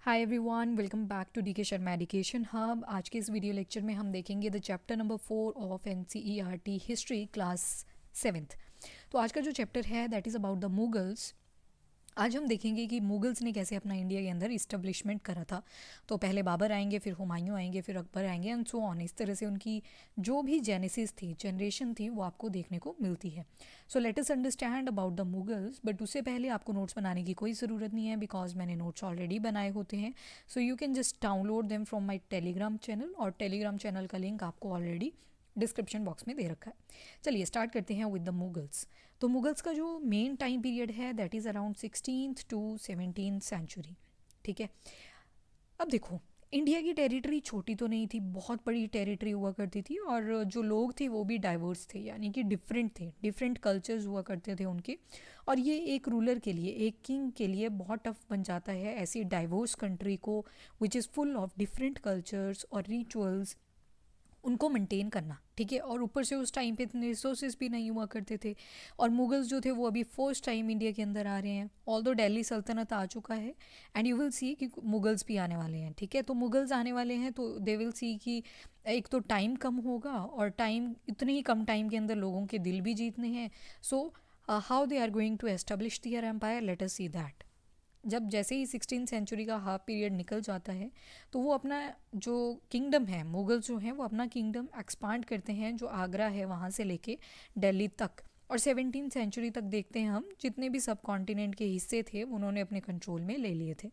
Hi everyone, welcome back to DK Sharma education hub. आज के इस वीडियो लेक्चर में हम देखेंगे the chapter number 4 of NCERT history class 7th। तो आज का जो चैप्टर है that is about the Mughals. आज हम देखेंगे कि मुगल्स ने कैसे अपना इंडिया के अंदर इस्टेब्लिशमेंट करा था। तो पहले बाबर आएंगे, फिर हुमायूं आएंगे, फिर अकबर आएंगे एंड सो ऑन। इस तरह से उनकी जो भी जेनेसिस थी, जनरेशन थी, वो आपको देखने को मिलती है। So let us understand about the Mughals. But उससे पहले आपको नोट्स बनाने की कोई ज़रूरत नहीं है बिकॉज मैंने नोट्स ऑलरेडी बनाए होते हैं। So you can just download them from my Telegram channel, और टेलीग्राम चैनल का लिंक आपको ऑलरेडी डिस्क्रिप्शन बॉक्स में दे रखा है। चलिए स्टार्ट करते हैं विद द मुगल्स। तो मुगल्स का जो मेन टाइम पीरियड है that is around 16th to 17th century. ठीक है, अब देखो, इंडिया की टेरिटरी छोटी तो नहीं थी, बहुत बड़ी टेरिटरी हुआ करती थी, और जो लोग थे वो भी डाइवर्स थे, यानी कि डिफरेंट थे, डिफरेंट कल्चर्स हुआ करते थे उनके। और ये एक रूलर के लिए, एक किंग के लिए बहुत टफ बन जाता है ऐसी डाइवर्स कंट्री को which is full of different cultures और रिचुअल्स, उनको मेंटेन करना। ठीक है, और ऊपर से उस टाइम पे इतने रिसोर्सेज भी नहीं हुआ करते थे। और मुगल्स जो थे वो अभी फर्स्ट टाइम इंडिया के अंदर आ रहे हैं, ऑल दो दिल्ली सल्तनत आ चुका है एंड यू विल सी कि मुगल्स भी आने वाले हैं। ठीक है, तो मुगल्स आने वाले हैं तो दे विल सी कि एक तो टाइम कम होगा, और टाइम, इतने ही कम टाइम के अंदर लोगों के दिल भी जीतने हैं। So how they are going to establish their empire, let us see that. जब जैसे ही 16th सेंचुरी का हाफ पीरियड निकल जाता है तो वो अपना जो किंगडम है, मुगल जो हैं वो अपना किंगडम एक्सपांड करते हैं, जो आगरा है वहाँ से लेके दिल्ली तक। और 17th सेंचुरी तक देखते हैं हम, जितने भी सब कॉन्टिनेंट के हिस्से थे उन्होंने अपने कंट्रोल में ले लिए थे।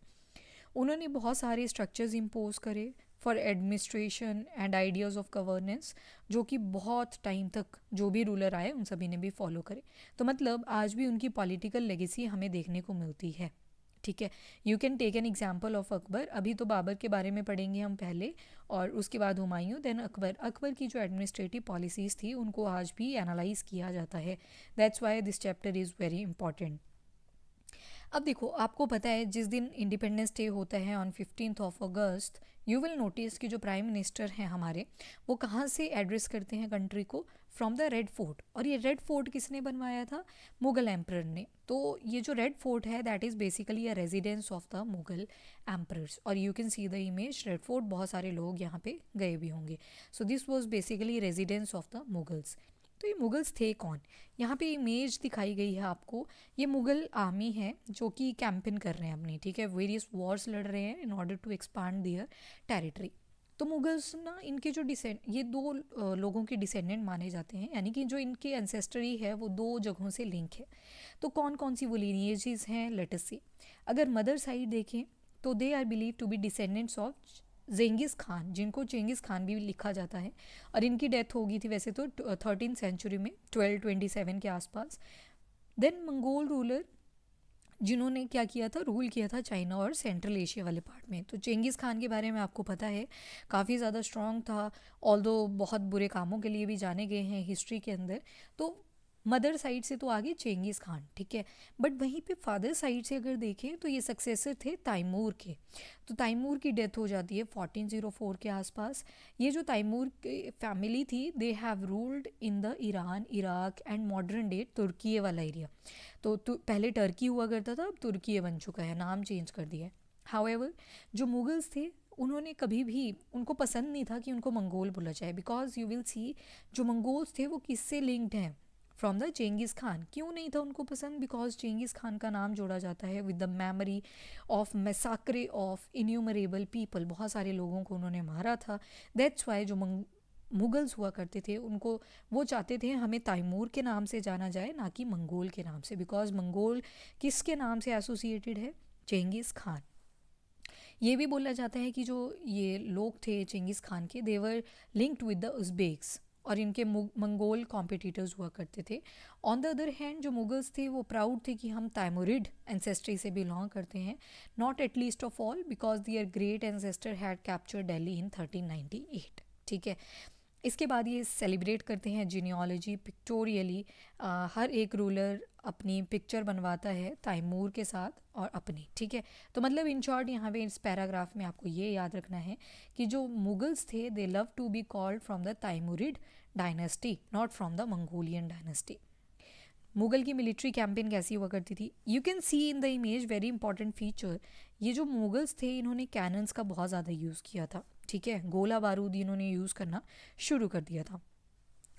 उन्होंने बहुत सारे स्ट्रक्चर्स इम्पोज करे for administration and ideas of governance, जो कि बहुत टाइम तक जो भी रूलर आए उन सभी ने भी फॉलो करे। तो मतलब आज भी उनकी पॉलिटिकल लेगेसी हमें देखने को मिलती है। ठीक है, you can take an example of Akbar. अभी तो बाबर के बारे में पढ़ेंगे हम पहले, और उसके बाद हुमायूं, देन अकबर। अकबर की जो एडमिनिस्ट्रेटिव पॉलिसीज़ थी उनको आज भी एनालाइज किया जाता है। That's why this chapter is very important. अब देखो, आपको पता है जिस दिन इंडिपेंडेंस डे होता है on 15th of August, you will notice कि जो प्राइम मिनिस्टर हैं हमारे, वो कहाँ से एड्रेस करते हैं कंट्री को? From the red fort. और ये रेड फोर्ट किसने बनवाया था? मुगल एम्परर ने। तो ये जो रेड फोर्ट है that is basically a residence of the Mughal emperors, और you can see the image Red Fort. बहुत सारे लोग यहाँ पे गए भी होंगे। So this was basically residence of the Mughals. तो ये मुगल्स थे कौन? यहाँ पे इमेज दिखाई गई है आपको। ये मुगल आर्मी है जो कि कैंपेन कर रहे हैं अपनी, ठीक है, वेरियस वॉर्स लड़ रहे हैं in order to expand their territory. तो मुगल्स ना, इनके जो ये दो लोगों के डिसेंडेंट माने जाते हैं, यानी कि जो इनके एंसेस्टरी है वो दो जगहों से लिंक है। तो कौन कौन सी वो लीनिएजेस हैं, लेट अस सी। अगर मदर साइड देखें तो they are believe to be descendants of Genghis Khan, जिनको चेंगिस खान भी लिखा जाता है। और इनकी डेथ हो गई थी वैसे तो 13th सेंचुरी में, 1227 के आसपास। देन मंगोल रूलर, जिन्होंने क्या किया था, रूल किया था चाइना और सेंट्रल एशिया वाले पार्ट में। तो चेंगिस खान के बारे में आपको पता है, काफ़ी ज़्यादा स्ट्रॉन्ग था, ऑल्दो बहुत बुरे कामों के लिए भी जाने गए हैं हिस्ट्री के अंदर। तो मदर साइड से तो आगे चेंगिस खान, ठीक है। बट वहीं पे फादर साइड से अगर देखें तो ये सक्सेसर थे तैमूर के। तो तैमूर की डेथ हो जाती है 1404 के आसपास। ये जो तैमूर फैमिली थी, they have ruled in the Iran, Iraq and modern day Turkey वाला एरिया। तो पहले टर्की हुआ करता था, अब तुर्की बन चुका है, नाम चेंज कर दिया है। हाउएवर, जो मुगल्स थे उन्होंने कभी भी, उनको पसंद नहीं था कि उनको मंगोल बोला जाए, बिकॉज यू विल सी जो मंगोल्स थे वो किससे लिंक्ड हैं? From the Chengiz Khan. क्यों नहीं था उनको पसंद? बिकॉज चेंगिस खान का नाम जोड़ा जाता है with the memory of massacre of innumerable people, बहुत सारे लोगों को उन्होंने मारा था। दैट्स वाई जो मुगल्स हुआ करते थे उनको, वो चाहते थे हमें तैमूर के नाम से जाना जाए, ना कि मंगोल के नाम से, बिकॉज मंगोल किसके नाम से एसोसिएटेड है? चेंगिस खान। ये भी बोला जाता है कि जो ये लोग थे चेंगिस खान के, देवर लिंक्ड विद द उज़्बेक्स, और इनके मंगोल कॉम्पिटिटर्स हुआ करते थे। ऑन द अदर हैंड जो मुगल्स थे वो प्राउड थे कि हम तैमुरिड एंसेस्ट्री से बिलोंग करते हैं, not at least of all because their great ancestor had capture Delhi in 1398। ठीक है, इसके बाद ये सेलिब्रेट करते हैं जीनियोलॉजी पिक्टोरियली। हर एक रूलर अपनी पिक्चर बनवाता है तैमूर के साथ और अपनी, ठीक है। तो मतलब इन शॉर्ट यहाँ पे इस पैराग्राफ में आपको ये याद रखना है कि जो मुगल्स थे they love to be called from the Timurid dynasty, not from the Mongolian dynasty. Mughal की मिलिट्री कैंपेन कैसी हुआ करती थी? You can see in the image very important feature. ये जो मुगल्स थे इन्होंने कैनन्स का बहुत ज़्यादा यूज़ किया था, ठीक है, गोला बारूद इन्होंने यूज़ करना शुरू कर दिया था।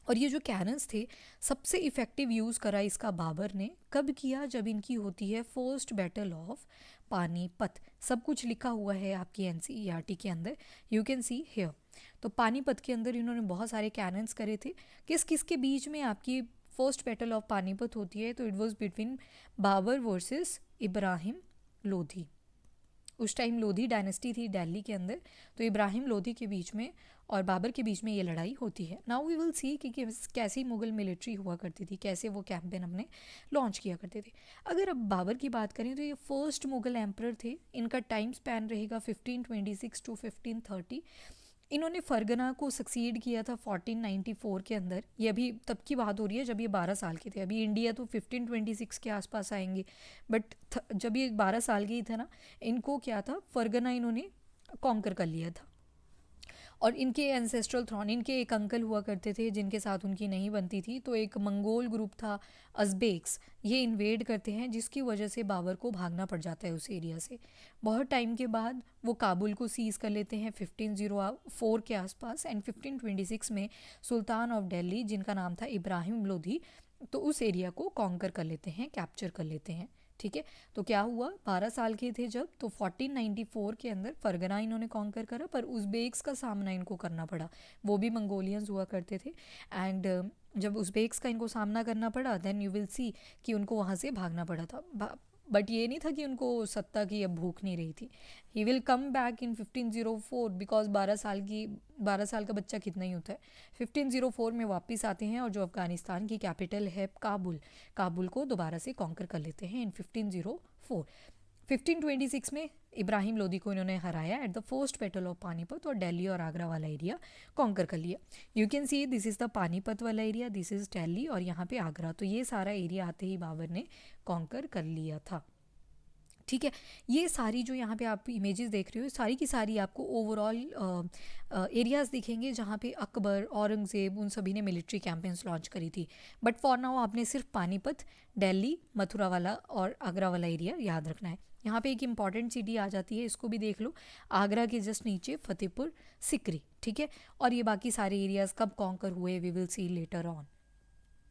और ये जो कैनन्स थे सबसे इफ़ेक्टिव यूज़ करा इसका बाबर ने कब किया, जब इनकी होती है फर्स्ट बैटल ऑफ पानीपत। सब कुछ लिखा हुआ है आपकी एनसीईआरटी के अंदर, यू कैन सी हेयर। तो पानीपत के अंदर इन्होंने बहुत सारे कैनन्स करे थे। किस किस के बीच में आपकी फर्स्ट बैटल ऑफ पानीपत होती है, तो it was between Babur versus Ibrahim Lodhi. उस टाइम लोधी डायनेस्टी थी दिल्ली के अंदर, तो इब्राहिम लोधी के बीच में और बाबर के बीच में ये लड़ाई होती है। नाउ वी विल सी कि कैसी मुगल मिलिट्री हुआ करती थी, कैसे वो कैंपेन अपने लॉन्च किया करते थे। अगर अब बाबर की बात करें तो ये फर्स्ट मुगल एम्परर थे। इनका टाइम स्पैन रहेगा 1526 टू 1530। इन्होंने फरगना को सक्सीड किया था 1494 के अंदर। ये अभी तब की बात हो रही है जब ये 12 साल के थे। अभी इंडिया तो 1526 के आसपास आएंगे, बट जब ये 12 साल के ही थे ना, इनको क्या था, फरगना इन्होंने कॉन्कर कर लिया था। और इनके एंसेस्ट्रल थ्रॉन, इनके एक अंकल हुआ करते थे जिनके साथ उनकी नहीं बनती थी, तो एक मंगोल ग्रुप था अज़बेक्स, ये इन्वेड करते हैं जिसकी वजह से बाबर को भागना पड़ जाता है उस एरिया से। बहुत टाइम के बाद वो काबुल को सीज़ कर लेते हैं 1504 के आसपास। एंड 1526 में सुल्तान ऑफ दिल्ली जिनका नाम था इब्राहिम लोधी, तो उस एरिया को कॉन्कर कर लेते हैं, कैप्चर कर लेते हैं, ठीक है। तो क्या हुआ, 12 साल के थे जब, तो 1494 के अंदर फरगना इन्होंने कॉन्कर करा, पर उज़्बेक्स का सामना इनको करना पड़ा। वो भी मंगोलियंस हुआ करते थे। एंड जब उज़्बेक्स का इनको सामना करना पड़ा, देन यू विल सी कि उनको वहाँ से भागना पड़ा था। बट ये नहीं था कि उनको सत्ता की अब भूख नहीं रही थी। He will come back in 1504 because 12 साल का बच्चा कितना ही होता है। 1504 में वापस आते हैं और जो अफ़गानिस्तान की कैपिटल है काबुल को दोबारा से कॉन्कर कर लेते हैं इन 1504। 1526 में इब्राहिम लोदी को इन्होंने हराया at the first battle of Panipat और दिल्ली और आगरा वाला एरिया कॉन्कर कर लिया। You can see this is the Panipat वाला एरिया, दिस इज़ दिल्ली और यहाँ पे आगरा। तो ये सारा एरिया आते ही बाबर ने कॉन्कर कर लिया था, ठीक है। ये सारी जो यहाँ पे आप इमेजेस देख रहे हो, सारी की सारी आपको ओवरऑल एरियाज़ दिखेंगे जहाँ पे अकबर, औरंगज़ेब, उन सभी ने मिलिट्री कैंपेन्स लॉन्च करी थी। बट फॉर नाउ आपने सिर्फ पानीपत, दिल्ली, मथुरा वाला और आगरा वाला एरिया याद रखना है। यहाँ पे एक इंपॉर्टेंट सिटी आ जाती है, इसको भी देख लो, आगरा के जस्ट नीचे फतेहपुर सिकरी, ठीक है। और ये बाकी सारे एरियाज़ कब कॉन्कर हुए we will see later on,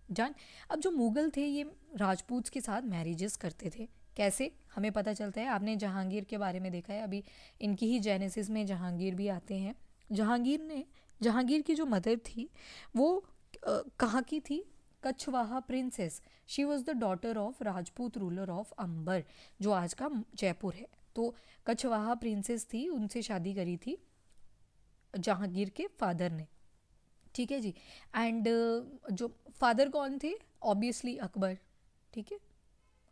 done. अब जो मुग़ल थे ये राजपूत्स के साथ मैरिजेस करते थे। कैसे, हमें पता चलता है, आपने जहांगीर के बारे में देखा है, अभी इनकी ही जेनेसिस में जहांगीर भी आते हैं। जहांगीर की जो मदर थी वो कहाँ की थी, Kachhwaha princess. She was the daughter of Rajput ruler of Amber, जो आज का जयपुर है। तो कछवाहा प्रिंसेस थी, उनसे शादी करी थी जहांगीर के फादर ने, ठीक है जी। एंड जो फादर कौन थे, ऑब्वियसली अकबर, ठीक है,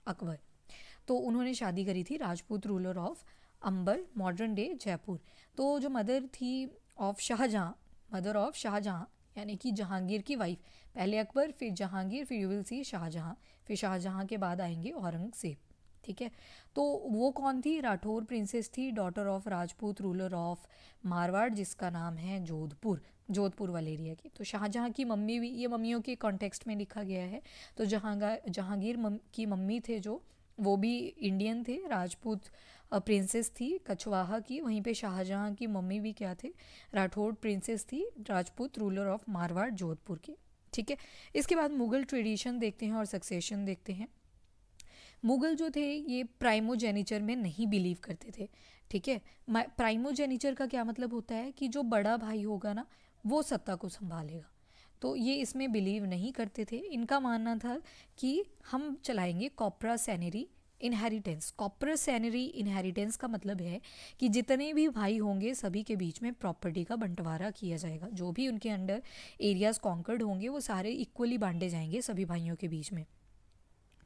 अकबर। तो उन्होंने शादी करी थी Rajput ruler of Amber, modern day Jaipur. तो जो मदर थी of Shahjahan, mother of Shahjahan यानी कि जहांगीर की वाइफ, पहले अकबर फिर जहांगीर फिर यू विल सी शाहजहाँ, फिर शाहजहाँ के बाद आएंगे औरंगज़ेब, ठीक है। तो वो कौन थी, राठौर प्रिंसेस थी, daughter of Rajput ruler of Marwar जिसका नाम है जोधपुर वाले एरिया की। तो शाहजहाँ की मम्मी भी, ये मम्मियों के कॉन्टेक्स्ट में लिखा गया है। तो जहांगीर की मम्मी थे जो, वो भी इंडियन थे, राजपूत प्रिंसेस थी कछवाहा की। वहीं पे शाहजहाँ की मम्मी भी क्या थे, राठौड़ प्रिंसेस थी, राजपूत रूलर ऑफ मारवाड़ जोधपुर की, ठीक है। इसके बाद मुग़ल ट्रेडिशन देखते हैं और सक्सेशन देखते हैं। मुग़ल जो थे ये प्राइमोजेनिचर में नहीं बिलीव करते थे, ठीक है। प्राइमोजेनिचर का क्या मतलब होता है कि जो बड़ा भाई होगा ना वो सत्ता को संभालेगा, तो ये इसमें बिलीव नहीं करते थे। इनका मानना था कि हम चलाएंगे कॉपरा सैनरी इनहेरिटेंस। कॉपरा सैनरी इनहेरिटेंस का मतलब है कि जितने भी भाई होंगे सभी के बीच में प्रॉपर्टी का बंटवारा किया जाएगा। जो भी उनके अंडर एरियाज कॉन्कर्ड होंगे वो सारे इक्वली बांटे जाएंगे सभी भाइयों के बीच में,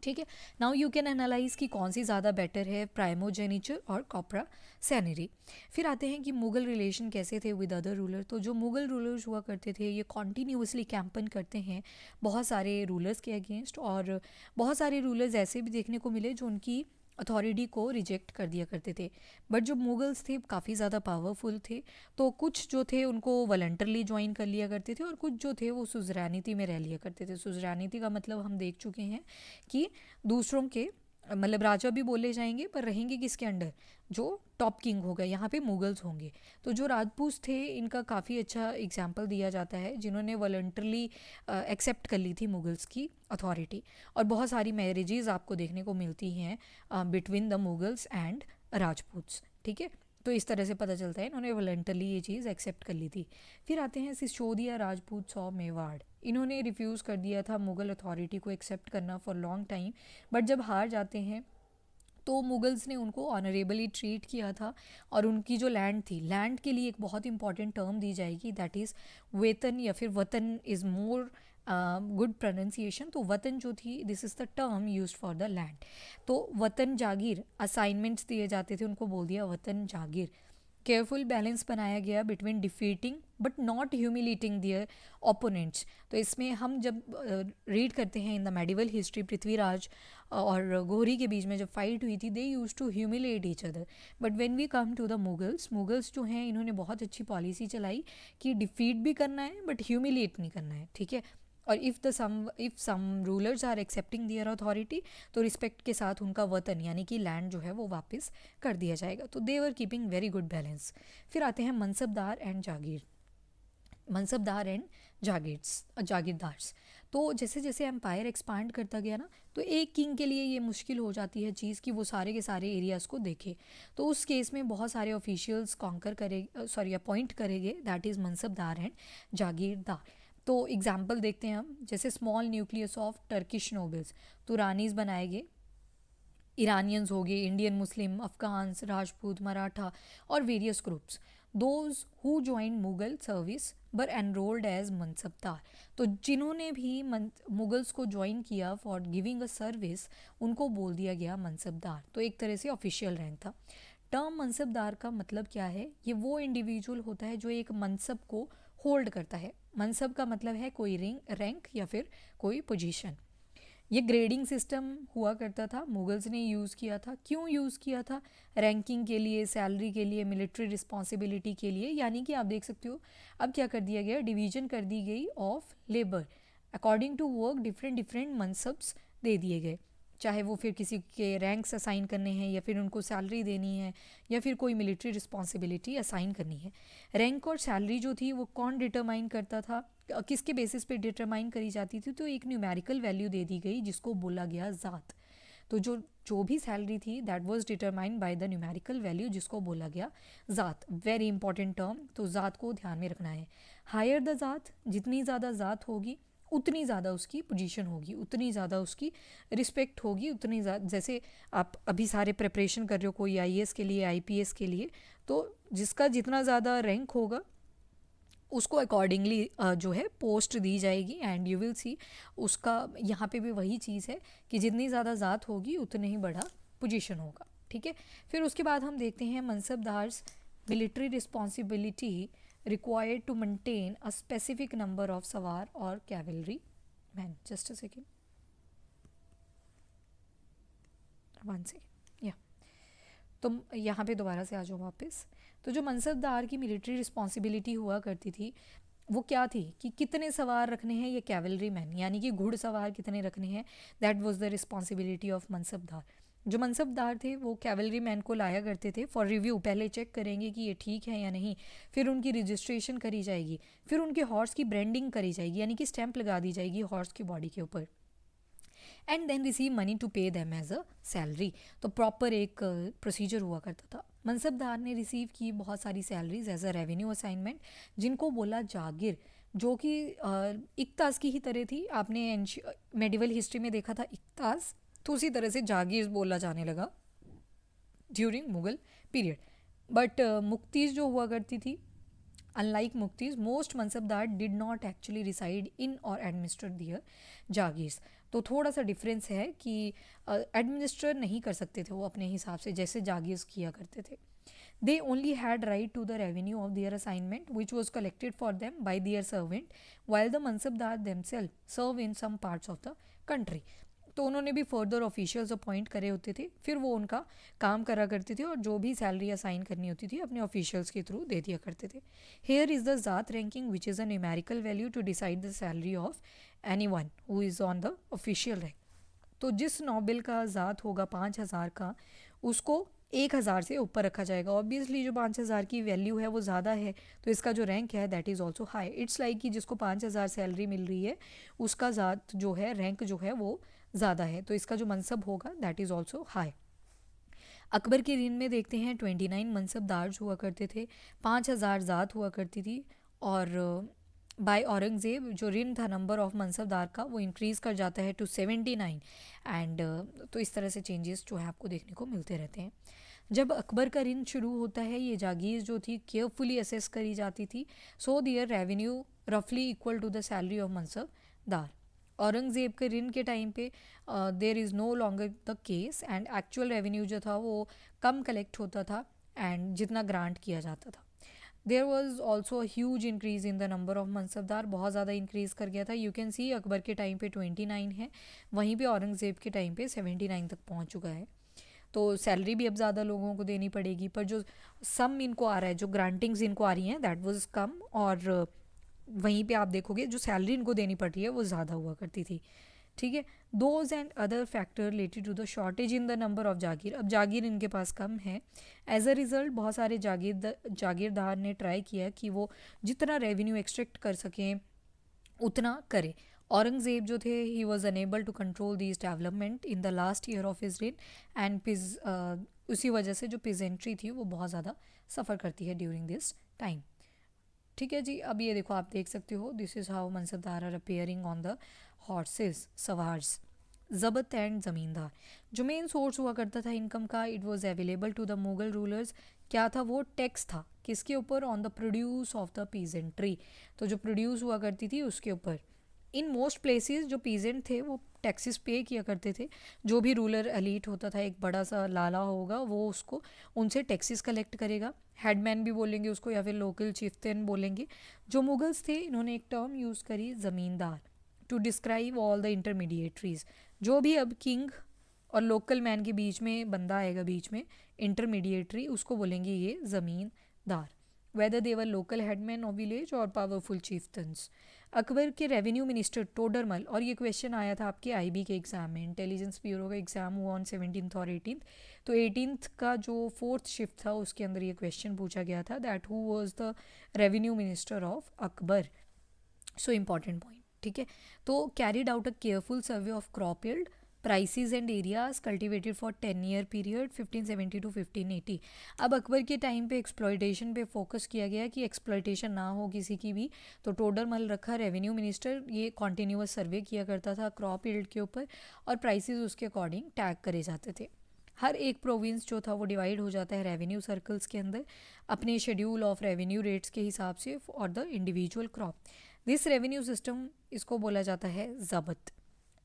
ठीक है। नाउ यू कैन एनालाइज कि कौन सी ज़्यादा बेटर है, प्राइमोजेनिचर और कॉपरा सैनरी। फिर आते हैं कि मुग़ल रिलेशन कैसे थे विद अदर रूलर। तो जो मुग़ल रूलर्स हुआ करते थे ये कॉन्टीन्यूसली कैंपेन करते हैं बहुत सारे रूलर्स के अगेंस्ट, और बहुत सारे रूलर्स ऐसे भी देखने को मिले जो उनकी अथॉरिटी को रिजेक्ट कर दिया करते थे। बट जो मुगल्स थे काफ़ी ज़्यादा पावरफुल थे, तो कुछ जो थे उनको वॉलंटरली ज्वाइन कर लिया करते थे और कुछ जो थे वो सुज़रानिटी में रह लिया करते थे। सुज़रानिटी का मतलब हम देख चुके हैं कि दूसरों के मतलब राजा भी बोले जाएंगे पर रहेंगे किसके अंडर, जो टॉप किंग होगा यहाँ पे मुगल्स होंगे। तो जो राजपूत थे इनका काफ़ी अच्छा एग्जाम्पल दिया जाता है, जिन्होंने वॉलंटरली एक्सेप्ट कर ली थी मुगल्स की अथॉरिटी। और बहुत सारी मैरिजेज आपको देखने को मिलती हैं बिटवीन द मुगल्स एंड राजपूत्स, ठीक है। तो इस तरह से पता चलता है इन्होंने वॉलंटरली ये चीज़ एक्सेप्ट कर ली थी। फिर आते हैं सिसोदिया राजपूत ऑफ मेवाड़। इन्होंने रिफ्यूज़ कर दिया था मुग़ल अथॉरिटी को एक्सेप्ट करना फॉर लॉन्ग टाइम, बट जब हार जाते हैं तो मुगल्स ने उनको ऑनरेबली ट्रीट किया था। और उनकी जो लैंड थी, लैंड के लिए एक बहुत इंपॉर्टेंट टर्म दी जाएगी, दैट इज़ वेतन या फिर वतन इज़ मोर गुड प्रोनाउंसिएशन। तो वतन जो थी, this is the term use for the land. तो वतन जागीर असाइनमेंट्स दिए जाते थे, उनको बोल दिया वतन जागीर। केयरफुल बैलेंस बनाया गया between defeating but not humiliating their opponents. तो इसमें हम जब रीड करते हैं in the medieval history, Prithviraj और घोरी के बीच में जब फाइट हुई थी, दे use to humiliate each other. But when we come to the Mughals, Mughals जो हैं इन्होंने बहुत अच्छी पॉलिसी चलाई कि डिफीट भी करना है बट ह्यूमिलेट नहीं करना है, ठीक है। और if some rulers are accepting their authority, तो रिस्पेक्ट के साथ उनका वतन यानी कि लैंड जो है वो वापस कर दिया जाएगा। तो दे वर कीपिंग वेरी गुड बैलेंस। फिर आते हैं mansabdar and Jagir, mansabdar and जागीरदार्स। तो जैसे जैसे एम्पायर एक्सपांड करता गया ना, तो एक किंग के लिए ये मुश्किल हो जाती है चीज़ कि वो सारे के सारे एरियाज़ को देखे। तो उस केस में बहुत सारे ऑफिशियल्स कॉन्कर करे, सॉरी अपॉइंट करेंगे, that is mansabdar and jagirdar. तो एग्जाम्पल देखते हैं हम, जैसे small nucleus of Turkish nobles, तो रानीज़ बनाएंगे, ईरानियंस हो गए, Indian Muslim, Afghans, Rajput, Maratha और various groups. Those who join Mughal service were enrolled as mansabdar. तो जिन्होंने भी मुगल्स को ज्वाइन किया फॉर गिविंग अ सर्विस, उनको बोल दिया गया मनसबदार। तो एक तरह से ऑफिशियल रैंक था। टर्म मनसबदार का मतलब क्या है, ये वो इंडिविजुअल होता है जो एक मनसब को होल्ड करता है। मनसब का मतलब है कोई रैंक या फिर कोई पोजीशन। ये ग्रेडिंग सिस्टम हुआ करता था, मुगल्स ने यूज़ किया था। क्यों यूज़ किया था? रैंकिंग के लिए, सैलरी के लिए, मिलिट्री रिस्पॉन्सिबिलिटी के लिए। यानी कि आप देख सकते हो अब क्या कर दिया गया, डिवीजन कर दी गई of labour according to work, different different mansabs दे दिए गए। चाहे वो फिर किसी के रैंक्स असाइन करने हैं या फिर उनको सैलरी देनी है या फिर कोई मिलिट्री रिस्पॉन्सिबिलिटी असाइन करनी है। रैंक और सैलरी जो थी वो कौन डिटरमाइन करता था, किसके बेसिस पे डिटरमाइन करी जाती थी? तो एक न्यूमेरिकल वैल्यू दे दी गई जिसको बोला गया ज़ात। तो जो जो भी सैलरी थी that was determined by the numerical value जिसको बोला गया ज़ात। वेरी इंपॉर्टेंट टर्म, तो ज़ात को ध्यान में रखना है। हायर द ज़ात, जितनी ज़्यादा ज़ात होगी उतनी ज़्यादा उसकी पोजीशन होगी, उतनी ज़्यादा उसकी रिस्पेक्ट होगी, उतनी ज़्यादा। जैसे आप अभी सारे प्रिपरेशन कर रहे हो कोई आईएएस के लिए, आईपीएस के लिए, तो जिसका जितना ज़्यादा रैंक होगा उसको अकॉर्डिंगली जो है पोस्ट दी जाएगी। एंड यू विल सी उसका यहाँ पे भी वही चीज़ है कि जितनी ज़्यादा ज़ात होगी उतने ही बड़ा पोजीशन होगा, ठीक है। फिर उसके बाद हम देखते हैं mansabdars military responsibility required to maintain a specific number of sowar और cavalry man. Just a second, one second, या तो यहाँ पे दोबारा से आ जाओ वापस। तो जो मनसबदार की मिलिट्री रिस्पॉन्सिबिलिटी हुआ करती थी वो क्या थी कि कितने सवार रखने हैं, ये कैवलरी मैन यानी कि घुड़सवार कितने रखने हैं, that was the responsibility of mansabdar. जो मनसबदार थे वो कैवलरी मैन को लाया करते थे फॉर रिव्यू। पहले चेक करेंगे कि ये ठीक है या नहीं, फिर उनकी रजिस्ट्रेशन करी जाएगी, फिर उनके हॉर्स की ब्रांडिंग करी जाएगी यानी कि स्टैंप लगा दी जाएगी हॉर्स की बॉडी के ऊपर, and then receive money to pay them as a salary. तो प्रॉपर एक प्रोसीजर हुआ करता था। मनसबदार ने रिसीव की बहुत सारी salaries as a revenue assignment, जिनको बोला जागिर, जो कि इक्तास की ही तरह थी। आपने मेडिवल हिस्ट्री में देखा था इक्तास, तो उसी तरह से जागीर बोला जाने लगा during Mughal period. But muqtis जो हुआ करती थी, unlike muqtis, most mansabdar did not actually reside in और एडमिनिस्टर दियर जागीर्स। तो थोड़ा सा डिफरेंस है कि एडमिनिस्टर नहीं कर सकते थे वो अपने हिसाब से जैसे जागीर्स किया करते थे। They only had right to the revenue of their assignment which was collected for them by their servant, while the mansabdar themself serve in some parts of the country. तो उन्होंने भी फर्दर ऑफिशियल्स अपॉइंट करे होते थे, फिर वो उनका काम करा करते थे और जो भी सैलरी असाइन करनी होती थी अपने ऑफिशियल्स के थ्रू दे दिया करते थे। Here is the zat ranking which is a numerical value to decide the salary of any one who is on the official rank. तो जिस नोबेल का ज़ात होगा 5,000 का, उसको 1,000 से ऊपर रखा जाएगा। ऑब्वियसली जो 5,000 की वैल्यू है वो ज़्यादा है, तो इसका जो रैंक है that is also high. It's like कि जिसको 5,000 सैलरी मिल रही है उसका ज़ात जो है, रैंक जो है वो ज़्यादा है, तो इसका जो मनसब होगा that is also high. Akbar के रिन में देखते हैं 29 मनसबदार हुआ करते थे, 5,000 ज़ात हुआ करती थी, और बाय औरंगज़ेब जो रिन था नंबर ऑफ मनसबदार का वो इंक्रीज़ कर जाता है टू 79। एंड तो इस तरह से चेंजेस जो है आपको देखने को मिलते रहते हैं। जब अकबर का रिन शुरू होता है, ये जागीर जो थी केयरफुली असेस करी जाती थी, सो दियर रेवेन्यू रफली equal to the salary of mansabdar. Aurangzeb के रिन के टाइम पे there is no longer the case, and actual revenue जो था वो कम कलेक्ट होता था एंड जितना ग्रांट किया जाता था। There was also huge increase in the number of mansabdar, बहुत ज़्यादा इंक्रीज़ कर गया था। यू कैन सी अकबर के टाइम पे 29 है, वहीं पे औरंगज़ेब के टाइम पे 79 तक पहुंच चुका है। तो सैलरी भी अब ज़्यादा लोगों को देनी पड़ेगी, पर जो सम इनको आ रहा है, जो ग्रांटिंग्स इनको आ रही हैं दैट वाज कम, और वहीं पे आप देखोगे जो सैलरी इनको देनी पड़ रही है वो ज़्यादा हुआ करती थी। ठीक है, those and other factor related to the shortage in the number of jagir, अब जागीर इनके पास कम है। एज अ रिज़ल्ट बहुत सारे जागीरदार ने ट्राई किया कि वो जितना रेवेन्यू एक्सट्रैक्ट कर सकें उतना करें। औरंगज़ेब जो थे he was unable to control this development in the last year of his reign, and उसी वजह से जो पिजेंट्री थी वो बहुत ज़्यादा सफ़र करती है ड्यूरिंग दिस टाइम। ठीक है जी, अब ये देखो आप देख सकते हो, this is how mansabdar are appearing on the horses sowars. Zabt and zamindar जो मेन सोर्स हुआ करता था इनकम का, it was available to the Mughal rulers. क्या था वो? टैक्स था। किसके ऊपर? On the produce of the peasantry, तो जो प्रोड्यूस हुआ करती थी उसके ऊपर। इन मोस्ट प्लेसेस जो पीजेंट थे वो टैक्सेस पे किया करते थे। जो भी रूलर एलीट होता था, एक बड़ा सा लाला होगा, वो उसको उनसे टैक्सेस कलेक्ट करेगा। हेडमैन भी बोलेंगे उसको, या फिर लोकल चिफ्तन बोलेंगे। जो मुगल्स थे इन्होंने एक टर्म यूज़ करी zamindar to describe all the intermediaries. जो भी अब किंग और लोकल मैन के बीच में बंदा आएगा, बीच में इंटरमीडिएटरी, उसको बोलेंगे ये ज़मींदार, whether they were local headman of village और पावरफुल चीफ्टन्स। अकबर के रेवेन्यू मिनिस्टर टोडरमल, और ये क्वेश्चन आया था आपके आईबी के एग्जाम में, इंटेलिजेंस ब्यूरो का एग्जाम हुआ ऑन 17th और 18th, तो 18th का जो 4th शिफ्ट था उसके अंदर ये क्वेश्चन पूछा गया था, that who was the revenue minister of Akbar. So important point. ठीक है, तो carried out a careful survey of crop yield, prices and areas cultivated for 10-year period 1570 to 1580। अब अकबर के टाइम पे एक्सप्लॉयटेशन पे फोकस किया गया कि एक्सप्लॉयटेशन ना हो किसी की भी, तो टोडरमल रखा रेवेन्यू मिनिस्टर, ये कॉन्टीन्यूअस सर्वे किया करता था क्रॉप यील्ड के ऊपर, और प्राइसेस उसके अकॉर्डिंग टैग करे जाते थे। हर एक प्रोविंस जो था वो डिवाइड हो जाता है रेवेन्यू सर्कल्स के अंदर अपने शेड्यूल ऑफ रेवेन्यू रेट्स के हिसाब से और the individual crop. This revenue system, इसको बोला जाता है zabt.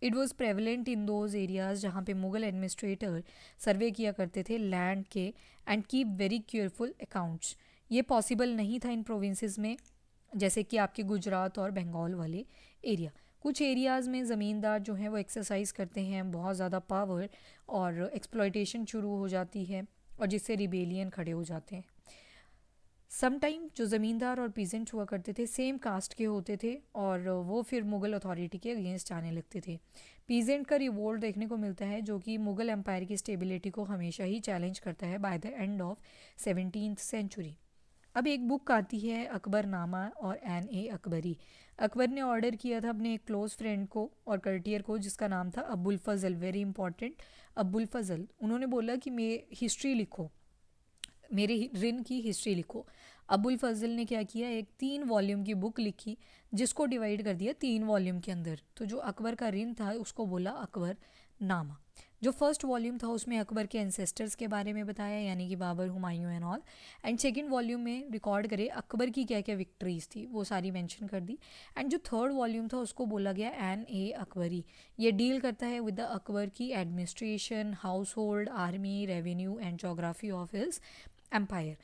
It was prevalent in those areas जहाँ पे मुगल एडमिनिस्ट्रेटर सर्वे किया करते थे लैंड के and keep very careful accounts. ये पॉसिबल नहीं था इन प्रोविंसेस में, जैसे कि आपके गुजरात और बंगाल वाले एरिया। कुछ एरियाज़ में ज़मींदार जो हैं वो एक्सरसाइज करते हैं बहुत ज़्यादा पावर, और एक्सप्लॉयटेशन शुरू हो जाती है, और जिससे रिबेलियन खड़े हो जाते हैं। समटाइम जो ज़मींदार और पीजेंट हुआ करते थे सेम कास्ट के होते थे, और वो फिर मुग़ल अथॉरिटी के अगेंस्ट आने लगते थे। पीजेंट का रिवोल्ट देखने को मिलता है जो कि मुग़ल एम्पायर की स्टेबिलिटी को हमेशा ही चैलेंज करता है by the end of 17th century. अब एक बुक आती है अकबरनामा और एन ए अकबरी। अकबर ने ऑर्डर किया था अपने एक क्लोज फ्रेंड को और कर्टियर को, जिसका नाम था अबुल फजल, वेरी इंपॉर्टेंट, अबुल फजल। उन्होंने बोला कि मैं हिस्ट्री लिखो, मेरे रिन की हिस्ट्री लिखो। अबुल फजल ने क्या किया, एक 3 वॉल्यूम की बुक लिखी, जिसको डिवाइड कर दिया 3 वॉल्यूम के अंदर। तो जो अकबर का रिन था उसको बोला अकबर नामा। जो फर्स्ट वॉल्यूम था उसमें अकबर के एंसेस्टर्स के बारे में बताया, यानी कि Babur, Humayun and all. And second volume में रिकॉर्ड करे अकबर की क्या क्या विक्ट्रीज थी वो सारी मेंशन कर दी। एंड जो थर्ड वॉल्यूम था उसको बोला गया एन ए अकबरी। ये डील करता है विद द अकबर की administration, household, army, revenue and geography of his empire.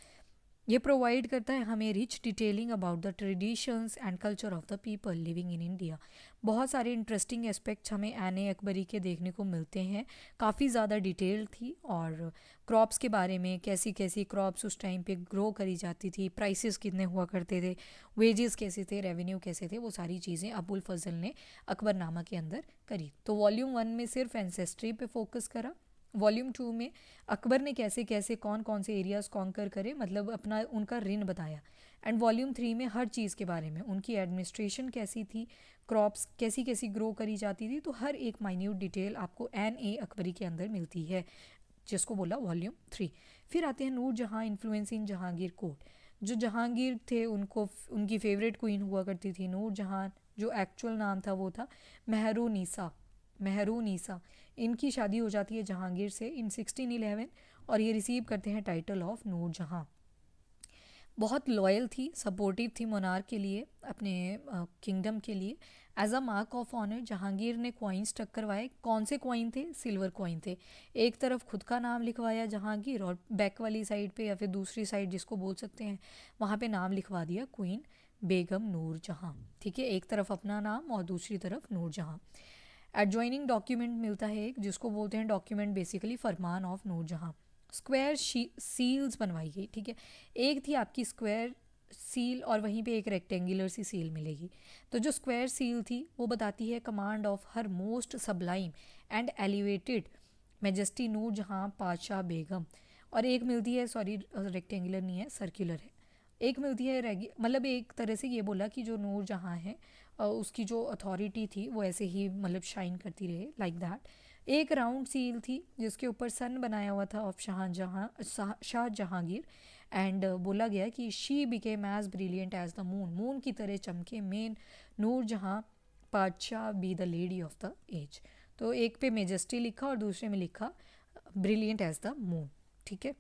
ये प्रोवाइड करता है हमें rich detailing about the traditions and culture of the people living in India. बहुत सारे इंटरेस्टिंग एस्पेक्ट्स हमें एन अकबरी के देखने को मिलते हैं। काफ़ी ज़्यादा डिटेल थी, और क्रॉप्स के बारे में, कैसी कैसी क्रॉप्स उस टाइम पे ग्रो करी जाती थी, प्राइसेस कितने हुआ करते थे, वेजेस कैसे थे, रेवेन्यू कैसे थे, वो सारी चीज़ें अबुल फजल ने अकबरनामा के अंदर करी। तो वॉल्यूम 1 में सिर्फ एंसेस्ट्री पे फोकस करा। वॉल्यूम 2 में अकबर ने कैसे कैसे कौन कौन से एरियाज़ कॉन्कर करे, मतलब अपना उनका ऋण बताया। एंड वॉल्यूम 3 में हर चीज़ के बारे में, उनकी एडमिनिस्ट्रेशन कैसी थी, क्रॉप्स कैसी कैसी ग्रो करी जाती थी, तो हर एक माइन्यूट डिटेल आपको एन अकबरी के अंदर मिलती है, जिसको बोला वॉल्यूम 3। फिर आते हैं नूर जहाँ इन्फ्लुएंस इन जहांगीर कोर्ट। जो जहांगीर थे उनको उनकी फेवरेट क्वीन हुआ करती थी नूर जहाँ, जो एक्चुअल नाम था वो था मेहरुनिसा। मेहरुनिसा इनकी शादी हो जाती है जहांगीर से इन 1611, और ये रिसीव करते हैं टाइटल ऑफ नूर जहाँ। बहुत लॉयल थी, सपोर्टिव थी मोनार्क के लिए, अपने किंगडम के लिए। As a mark of honour Jahangir ने कॉइन्स टक करवाए। कौन से कॉइन थे? सिल्वर कॉइन थे। एक तरफ खुद का नाम लिखवाया जहांगीर, और बैक वाली साइड पे या फिर दूसरी साइड जिसको बोल सकते हैं, वहाँ पे नाम लिखवा दिया क्वीन बेगम नूर जहाँ। ठीक है, एक तरफ अपना नाम और दूसरी तरफ नूर जहाँ। एडजॉइनिंग डॉक्यूमेंट मिलता है एक, जिसको बोलते हैं document basically farman of Nur Jahan. Square seals बनवाई गई। ठीक है, एक थी आपकी स्क्वायर सील और वहीं पे एक रेक्टेंगुलर सी सील मिलेगी। तो जो स्क्वायर सील थी वो बताती है command of her most sublime and elevated majesty Noor Jahan Padshah बेगम। और एक मिलती है, सॉरी रेक्टेंगुलर नहीं है, सर्कुलर है। एक मिलती है मतलब एक तरह से ये बोला कि जो नूर जहाँ है उसकी जो अथॉरिटी थी वो ऐसे ही मतलब शाइन करती रहे, लाइक दैट। एक राउंड सील थी जिसके ऊपर सन बनाया हुआ था ऑफ शाह जहांगीर, एंड बोला गया कि she became as brilliant as the moon, moon की तरह चमके मेन Nur Jahan Padshah be the lady of the age. तो एक पे मेजेस्टी लिखा और दूसरे में लिखा ब्रिलियंट एज द मून। ठीक है,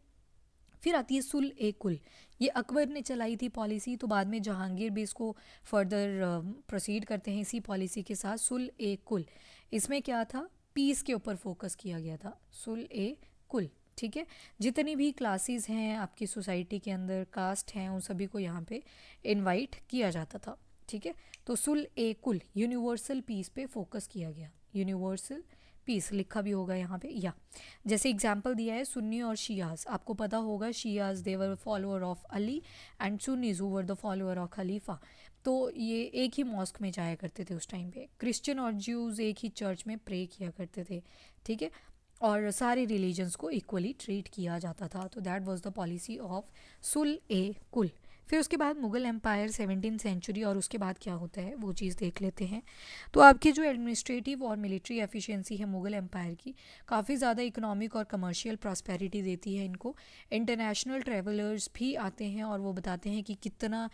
फिर आती है सुल ए कुल। ये अकबर ने चलाई थी पॉलिसी, तो बाद में जहांगीर भी इसको फर्दर प्रोसीड करते हैं इसी पॉलिसी के साथ। सुल ए कुल, इसमें क्या था? पीस के ऊपर फोकस किया गया था। सुल ए कुल, ठीक है। जितनी भी क्लासेस हैं आपकी सोसाइटी के अंदर, कास्ट हैं, उन सभी को यहाँ पे इनवाइट किया जाता था। ठीक है, तो सुल ए कुल यूनिवर्सल पीस पे फोकस किया गया। यूनिवर्सल पीस लिखा भी होगा यहाँ पे, या जैसे एग्जाम्पल दिया है सुन्नी और शियाज। आपको पता होगा Shias they were follower of Ali and Sunnis who were the follower of Khalifa. तो ये एक ही मॉस्क में जाया करते थे उस टाइम पे। क्रिश्चियन और ज्यूज़ एक ही चर्च में प्रे किया करते थे। ठीक है, और सारे रिलीजन्स को इक्वली ट्रीट किया जाता था। तो that was the policy of सुल ए कुल। फिर उसके बाद मुग़ल एम्पायर 17th सेंचुरी, और उसके बाद क्या होता है वो चीज़ देख लेते हैं। तो आपकी जो एडमिनिस्ट्रेटिव और मिलिट्री एफिशिएंसी है मुग़ल एम्पायर की, काफ़ी ज़्यादा इकोनॉमिक और कमर्शियल प्रॉस्पेरिटी देती है इनको। इंटरनेशनल ट्रैवलर्स भी आते हैं और वो बताते हैं कि कितना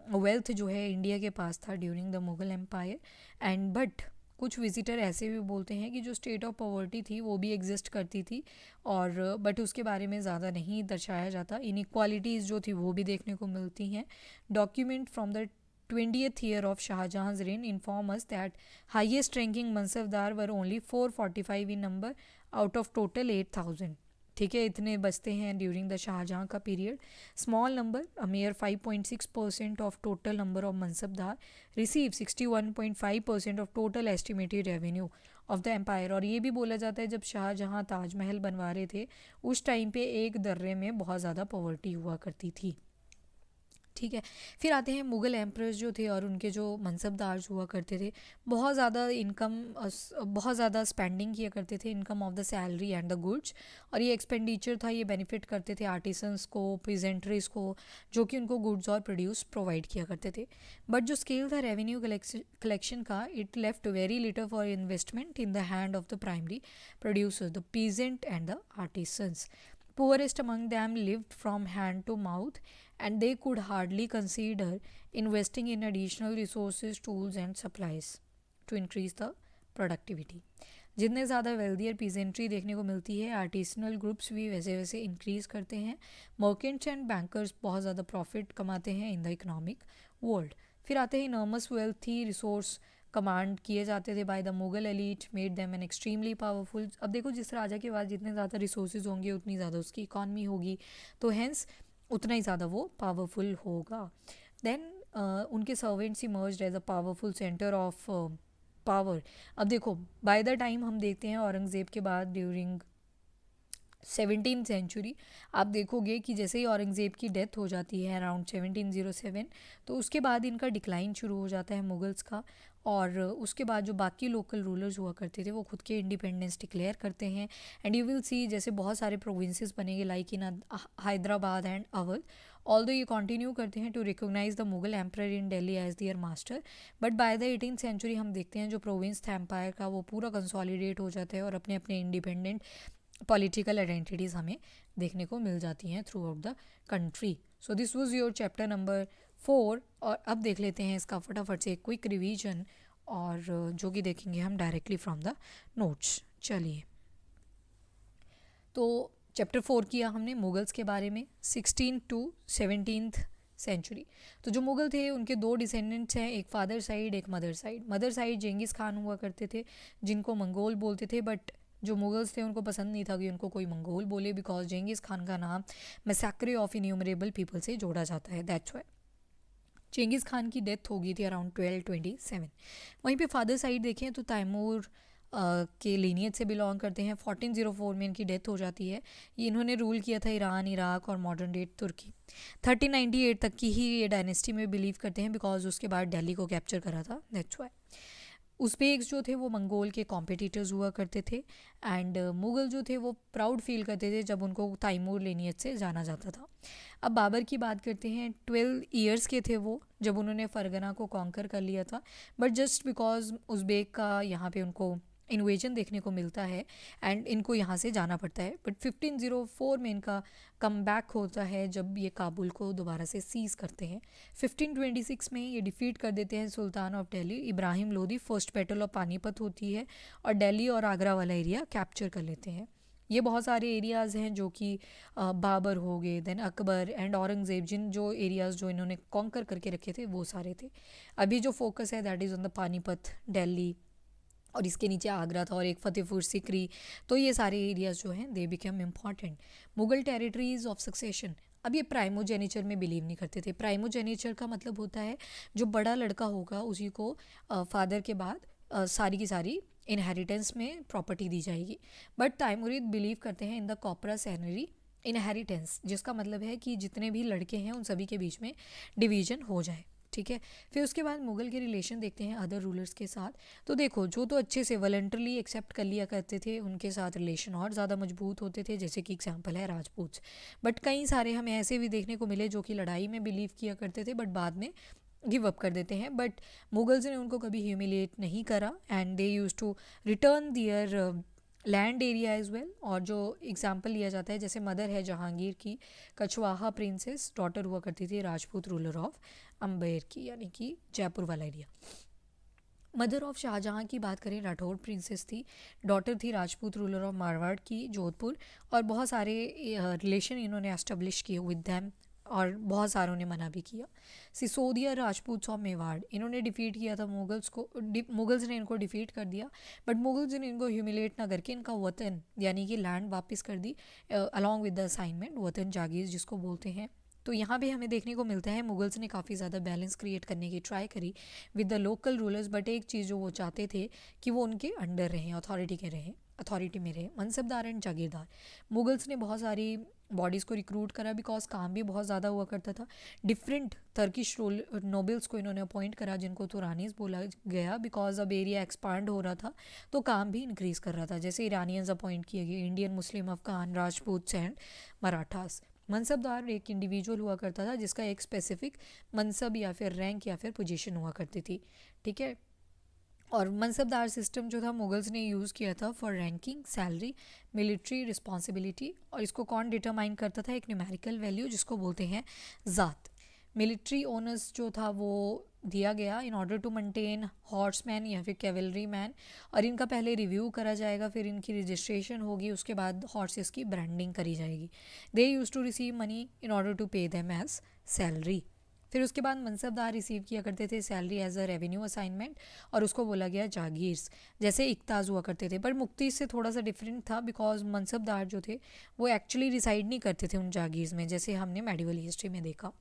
वेल्थ जो है इंडिया के पास था during the Mughal empire. And but कुछ विजिटर ऐसे भी बोलते हैं कि जो स्टेट ऑफ पॉवर्टी थी वो भी एग्जिस्ट करती थी, और बट उसके बारे में ज़्यादा नहीं दर्शाया जाता। इनइक्वालिटीज़ जो थी वो भी देखने को मिलती हैं। Document from the 20th year of Shahjahan's reign inform us that highest ranking mansabdar were only 445 in number out of total 8,000। ठीक है, इतने बचते हैं ड्यूरिंग द शाहजहाँ का पीरियड। Small number, a major 5.6% of total number of mansabdar receive 61.5% of total estimated revenue of the empire. और ये भी बोला जाता है जब शाहजहाँ ताजमहल बनवा रहे थे उस टाइम पे एक दर्रे में बहुत ज़्यादा पॉवर्टी हुआ करती थी। ठीक है, फिर आते हैं मुग़ल एम्परर्स जो थे और उनके जो मनसबदार हुआ करते थे, बहुत ज़्यादा इनकम, बहुत ज़्यादा स्पेंडिंग किया करते थे, income of the salary and the goods. और ये एक्सपेंडिचर था, ये बेनिफिट करते थे आर्टिसंस को, प्रेजेंटरीज को, जो कि उनको गुड्स और प्रोड्यूस प्रोवाइड किया करते थे। बट जो स्केल था रेवेन्यू कलेक्शन का, it left very little for investment in the hand of the primary producers, the peasant and the artisans. Poorest among them lived from hand to mouth, and they could hardly consider investing in additional resources, tools, and supplies to increase the productivity। जितने ज़्यादा wealthier peasantry देखने को मिलती है, artisanal groups भी वैसे वैसे increase करते हैं। मर्केंट्स एंड बैंकर्स बहुत ज़्यादा प्रॉफिट कमाते हैं इन द इकोनॉमिक वर्ल्ड। फिर आते हैं इनॉर्मस वेल्थ थी, रिसोर्स कमांड किए जाते थे by the Mughal elite, made them an extremely powerful. अब देखो जिस राजा के पास जितने ज़्यादा रिसोर्सेज होंगे उतनी ज़्यादा उसकी इकॉनमी होगी, तो हैंस उतना ही ज़्यादा वो पावरफुल होगा। देन उनके servants emerged as a powerful centre of power. अब देखो बाय द टाइम हम देखते हैं औरंगज़ेब के बाद ड्यूरिंग 17th सेंचुरी, आप देखोगे कि जैसे ही औरंगज़ेब की डेथ हो जाती है अराउंड 1707, तो उसके बाद इनका डिक्लाइन शुरू हो जाता है मुगल्स का। और उसके बाद जो बाकी लोकल रूलर्स हुआ करते थे वो खुद के इंडिपेंडेंस डिक्लेयर करते हैं। एंड यू विल सी जैसे बहुत सारे प्रोविंसेस बनेंगे like in Hyderabad and Awadh. Although ये कंटिन्यू करते हैं to recognise the Mughal emperor in Delhi as their master, but by the 18th century हम देखते हैं जो प्रोविंस था एम्पायर का वो पूरा कंसोलिडेट हो जाता है और अपने अपने इंडिपेंडेंट पॉलिटिकल आइडेंटिटीज़ हमें देखने को मिल जाती हैं through out the country. So this was your chapter number 4। और अब देख लेते हैं इसका फटाफट से एक क्विक रिवीजन, और जो कि देखेंगे हम डायरेक्टली फ्रॉम द नोट्स। चलिए, तो चैप्टर 4 किया हमने मुगल्स के बारे में 16 टू 17th सेंचुरी। तो जो मुगल थे उनके दो डिसेंडेंट्स हैं, एक फादर साइड एक mother side. Mother side जेंगिस Khan हुआ करते थे जिनको मंगोल बोलते थे, बट जो मुगल्स थे उनको पसंद नहीं था कि उनको कोई मंगोल बोले, बिकॉज जेंगिस खान का नाम मैसेक्रे ऑफ इन्यूमरेबल पीपल से जोड़ा जाता है, दैट्स वाई। चेंगिस खान की डेथ हो गई थी अराउंड 1227। वहीं पे फादर साइड देखें तो तैमूर के लीनियज से बिलोंग करते हैं। 1404 में इनकी डेथ हो जाती है। ये इन्होंने रूल किया था ईरान, इराक और मॉडर्न डे तुर्की। 1398 तक की ही ये डायनेस्टी में बिलीव करते हैं, बिकॉज उसके बाद दिल्ली को कैप्चर करा था, दैट्स वाई। उज़्बेक्स जो थे वो मंगोल के कॉम्पिटिटर्स हुआ करते थे। एंड मुग़ल जो थे वो प्राउड फील करते थे जब उनको तैमूर लीनियज से जाना जाता था। अब बाबर की बात करते हैं। 12 ईयर्स के थे वो जब उन्होंने फ़रगना को कॉन्कर कर लिया था, बट जस्ट बिकॉज उज़्बेक का यहाँ पे उनको इन्वेजन देखने को मिलता है एंड इनको यहाँ से जाना पड़ता है। बट 1504 में इनका कम बैक होता है जब ये काबुल को दोबारा से सीज़ करते हैं। 1526 में ये डिफीट कर देते हैं sultan of Delhi Ibrahim Lodi. First battle of Panipat होती है और दिल्ली और आगरा वाला एरिया कैप्चर कर लेते हैं। ये बहुत सारे एरियाज़ हैं जो कि बाबर हो गए, देन अकबर एंड औरंगज़ेब, जिन जो एरियाज़ जो इन्होंने कॉन्कर करके रखे थे वो सारे थे। अभी जो फोकस है that is on the Panipat, Delhi, और इसके नीचे आगरा था और एक फतेहपुर सिकरी। तो ये सारे एरियाज़ जो हैं they become important. Mughal territories of succession, अब ये प्राइमोजेनिचर में बिलीव नहीं करते थे। प्राइमोजेनिचर का मतलब होता है जो बड़ा लड़का होगा उसी को फादर के बाद सारी की सारी इनहेरिटेंस में प्रॉपर्टी दी जाएगी। बट तैमूरिद बिलीव करते हैं इन द कॉपरा सैनरी इनहेरिटेंस, जिसका मतलब है कि जितने भी लड़के हैं उन सभी के बीच में डिवीजन हो जाए, ठीक है। फिर उसके बाद मुग़ल के रिलेशन देखते हैं अदर रूलर्स के साथ। तो देखो जो तो अच्छे से वॉलंटरली एक्सेप्ट कर लिया करते थे उनके साथ रिलेशन और ज़्यादा मजबूत होते थे, जैसे कि एग्जांपल है राजपूत। बट कई सारे हमें ऐसे भी देखने को मिले जो कि लड़ाई में बिलीव किया करते थे बट बाद में गिव अप कर देते हैं। बट मुगल्स ने उनको कभी ह्यूमिलिएट नहीं करा and they use to return their land area as well. और जो एग्जाम्पल लिया जाता है जैसे मदर है जहांगीर की, कछवाहा प्रिंसेस, डॉटर हुआ करती थी राजपूत रूलर ऑफ अम्बेर की, यानी कि जयपुर वाला एरिया। मदर ऑफ शाहजहाँ की बात करें, राठौर प्रिंसेस थी, डॉटर थी राजपूत रूलर ऑफ मारवाड़ की, जोधपुर। और बहुत सारे रिलेशन इन्होंने एस्टेब्लिश किए विद दैम और बहुत सारों ने मना भी किया। सिसोदिया राजपूत ऑफ मेवाड़, इन्होंने डिफीट किया था मुगल्स को, मुगल्स ने इनको डिफीट कर दिया। बट मुगल्स ने इनको ह्यूमिलेट ना करके इनका वतन यानी कि लैंड वापस कर दी अलॉन्ग विद द असाइनमेंट, वतन जागीर जिसको बोलते हैं। तो यहाँ भी हमें देखने को मिलता है मुगल्स ने काफ़ी ज़्यादा बैलेंस क्रिएट करने की ट्राई करी with the local rulers. But एक चीज़ जो वो चाहते थे कि वो उनके अंडर रहें, अथॉरिटी में रहें, मनसबदार एंड जागीरदार। मुगल्स ने बहुत सारी बॉडीज़ को रिक्रूट करा बिकॉज काम भी बहुत ज़्यादा हुआ करता था। डिफरेंट टर्किश नोबल्स को इन्होंने अपॉइंट करा जिनको तुरानीस बोला गया, बिकॉज अब एरिया एक्सपांड हो रहा था तो काम भी इंक्रीज़ कर रहा था। जैसे ईरानियंस अपॉइंट किए गए, Indian, Muslim, Afghan, Rajput and Marathas. Mansabdar एक इंडिविजुअल हुआ करता था जिसका एक स्पेसिफिक मनसब या फिर रैंक या फिर पोजीशन हुआ करती थी, ठीक है। और मनसबदार सिस्टम जो था मुगल्स ने यूज़ किया था for ranking, salary, military responsibility. और इसको कौन डिटरमाइन करता था? एक न्यूमेरिकल वैल्यू जिसको बोलते हैं ज़ात। मिलिट्री ओनर्स जो था वो दिया गया in order to maintain horseman या फिर कैवलरी मैन। और इनका पहले रिव्यू करा जाएगा, फिर इनकी रजिस्ट्रेशन होगी, उसके बाद हॉर्सेस की ब्रांडिंग करी जाएगी। They use to receive money in order to pay them as salary. फिर उसके बाद मनसबदार रिसीव किया करते थे salary as a revenue assignment, और उसको बोला गया जागीर्स, जैसे इक्ताज हुआ करते थे। पर मुक्ति से थोड़ा सा डिफरेंट था, बिकॉज मनसबदार जो थे वो एक्चुअली रिसाइड नहीं करते थे उन जागीर्स में, जैसे हमने मेडिवल हिस्ट्री में देखा।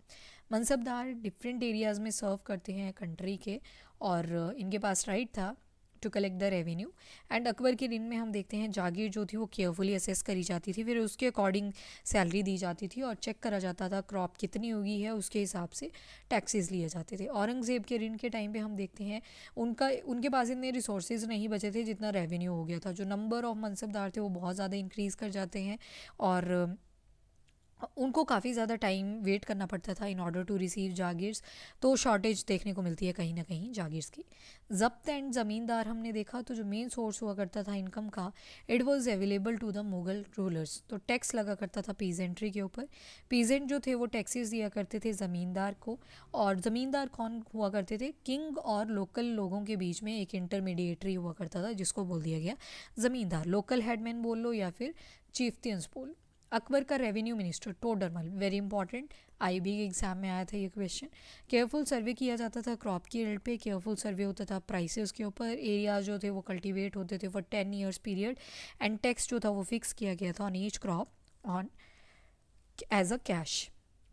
मनसबदार डिफरेंट एरियाज़ में सर्व करते हैं कंट्री के, और इनके पास राइट था to collect the revenue. And Akbar के दिन में हम देखते हैं जागीर जो थी वो केयरफुली असेस करी जाती थी, फिर उसके अकॉर्डिंग सैलरी दी जाती थी और चेक करा जाता था क्रॉप कितनी हुई है, उसके हिसाब से टैक्सेस लिए जाते थे। औरंगज़ेब के दिन के टाइम पे हम देखते हैं उनके पास इतने रिसोर्सेज नहीं बचे थे जितना रेवेन्यू हो गया था। जो नंबर ऑफ मनसबदार थे वो बहुत ज़्यादा इंक्रीज़ कर जाते हैं, और उनको काफ़ी ज़्यादा टाइम वेट करना पड़ता था इन ऑर्डर टू रिसीव जागीर्स, तो शॉर्टेज देखने को मिलती है कहीं ना कहीं जागीर्स की। जब्त एंड ज़मींदार हमने देखा, तो जो मेन सोर्स हुआ करता था इनकम का, it was available to the Mughal rulers. तो टैक्स लगा करता था पीजेंट्री के ऊपर। पीजेंट जो थे वो टैक्सेस दिया करते थे ज़मींदार को, और ज़मींदार कौन हुआ करते थे? किंग और लोकल लोगों के बीच में एक इंटरमीडिएटरी हुआ करता था, जिसको बोल दिया गया ज़मींदार। लोकल हेडमैन बोल लो या फिर चीफ्टियंस बोल लो। अकबर का revenue minister Todarmal, very important, IB के एग्जाम में आया था ये क्वेश्चन। केयरफुल सर्वे किया जाता था क्रॉप की एल्ड पे, केयरफुल सर्वे होता था प्राइसेस के ऊपर, एरिया जो थे वो कल्टीवेट होते थे for 10 years period, and tax जो था वो फिक्स किया गया था on each crop on as a cash.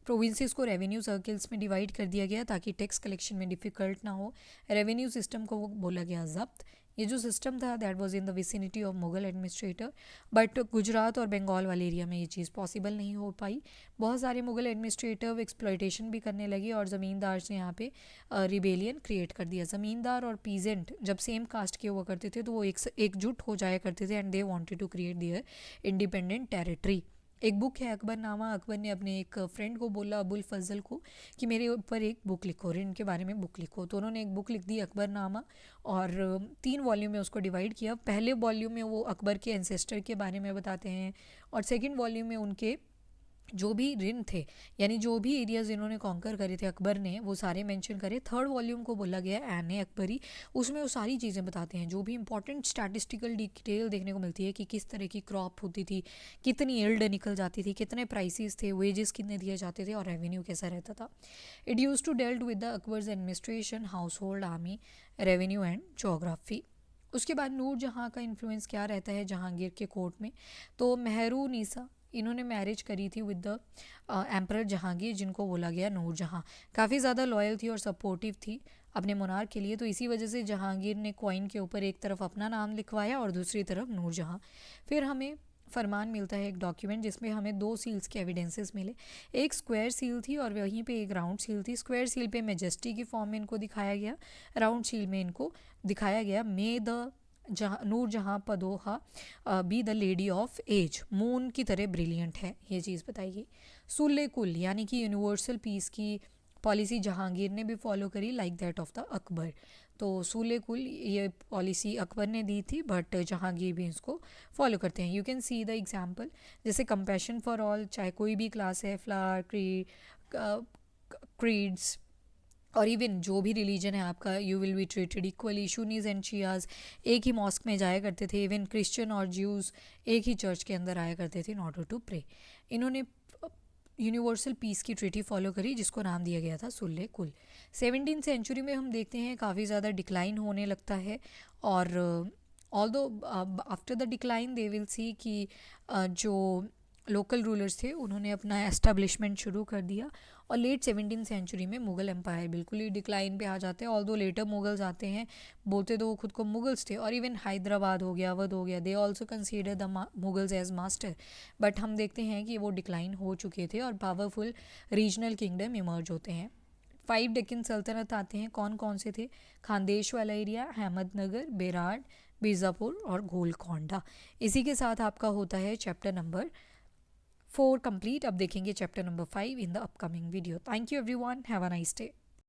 Provinces को रेवेन्यू सर्कल्स में डिवाइड कर दिया गया ताकि टैक्स कलेक्शन में डिफ़िकल्ट ना हो। रेवेन्यू सिस्टम को वो बोला गया जब्त। ये जो सिस्टम था that was in the vicinity of Mughal administrator, but Gujarat और बंगाल वाले एरिया में ये चीज़ पॉसिबल नहीं हो पाई। बहुत सारे मुगल एडमिनिस्ट्रेटर एक्सप्लॉयटेशन भी करने लगे और ज़मींदार ने यहाँ पे रिबेलियन क्रिएट कर दिया। ज़मींदार और पीजेंट जब सेम कास्ट के हुआ करते थे तो वो एकजुट हो जाया करते थे, and they wanted to create their independent territory. एक बुक है अकबरनामा, अकबर ने अपने एक फ्रेंड को बोला, अबुल फजल को, कि मेरे ऊपर एक बुक लिखो, ऋण के बारे में बुक लिखो। तो उन्होंने एक बुक लिख दी अकबरनामा, और 3 वॉल्यूम में उसको डिवाइड किया। पहले वॉल्यूम में वो अकबर के एंसेस्टर के बारे में बताते हैं, और सेकंड वॉल्यूम में उनके जो भी ऋण थे, यानी जो भी एरियाज़ इन्होंने कॉन्कर करे थे अकबर ने, वो सारे मेंशन करे। थर्ड वॉल्यूम को बोला गया एन अकबरी, उसमें वो सारी चीज़ें बताते हैं जो भी इंपॉर्टेंट स्टैटिस्टिकल डिटेल देखने को मिलती है कि किस तरह की क्रॉप होती थी, कितनी यील्ड निकल जाती थी, कितने प्राइसेस थे, वेजेस कितने दिए जाते थे, और रेवेन्यू कैसा रहता था। It use to dealt with the Akbar's administration, household, army, revenue and geography. उसके बाद नूर जहाँ का इन्फ्लुएंस क्या रहता है जहांगीर के कोर्ट में? तो मेहरू नीसा, इन्होंने मैरिज करी थी विद द एम्परर जहांगीर, जिनको बोला गया नूर जहाँ। काफ़ी ज़्यादा लॉयल थी और सपोर्टिव थी अपने मोनार्क के लिए, तो इसी वजह से जहांगीर ने कॉइन के ऊपर एक तरफ अपना नाम लिखवाया और दूसरी तरफ नूर जहाँ। फिर हमें फरमान मिलता है एक डॉक्यूमेंट जिसमें हमें 2 सील्स के एविडेंसेस मिले। एक स्क्वायर सील थी और वहीं पे एक राउंड सील थी। स्क्वायर सील पे मेजेस्टी की फॉर्म में इनको दिखाया गया, राउंड सील में इनको दिखाया गया मे द नूर जहाँ पदोहा be the lady of age, moon की तरह ब्रिलियंट है, ये चीज़ बताई गई। सुल्ले कुल यानी कि यूनिवर्सल पीस की पॉलिसी जहांगीर ने भी फॉलो करी, like that of the Akbar. तो सुल्ले कुल ये पॉलिसी अकबर ने दी थी, बट जहांगीर भी इसको फॉलो करते हैं। You can see the example, जैसे कंपैशन फॉर ऑल, चाहे कोई भी क्लास है, फ्लावर, क्रीड्स, और इवन जो भी रिलीजन है आपका, you will be treated equally. Sunnis and Shias एक ही मॉस्क में जाया करते थे, इवन क्रिश्चियन और ज्यूज़ एक ही चर्च के अंदर आया करते थे इन ऑर्डर टू प्रे। इन्होंने यूनिवर्सल पीस की ट्रीटी फॉलो करी जिसको नाम दिया गया था सुल्ले कुल। 17वीं सेंचुरी में हम देखते हैं काफ़ी ज़्यादा डिक्लाइन होने लगता है, और although after the decline they will see कि जो लोकल रूलर्स थे उन्होंने अपना एस्टेब्लिशमेंट शुरू कर दिया, और लेट 17वीं सेंचुरी में मुग़ल एम्पायर बिल्कुल ही डिक्लाइन पे आ जाते हैं। ऑल्दो लेटर मुगल्स आते हैं, बोलते तो वो खुद को मुगल्स थे, और इवन हैदराबाद हो गया, अवध हो गया, they also consider the Mughals as master, but हम देखते हैं कि वो डिक्लाइन हो चुके थे और पावरफुल रीजनल किंगडम इमर्ज होते हैं। 5 डेक्कन सल्तनत आते हैं, कौन कौन से थे? खानदेश वाला एरिया, अहमदनगर, बेरार, बीजापुर और गोलकोंडा। इसी के साथ आपका होता है चैप्टर नंबर 4 कंप्लीट। अब देखेंगे chapter number 5 in the upcoming video. Thank you everyone, have a nice day.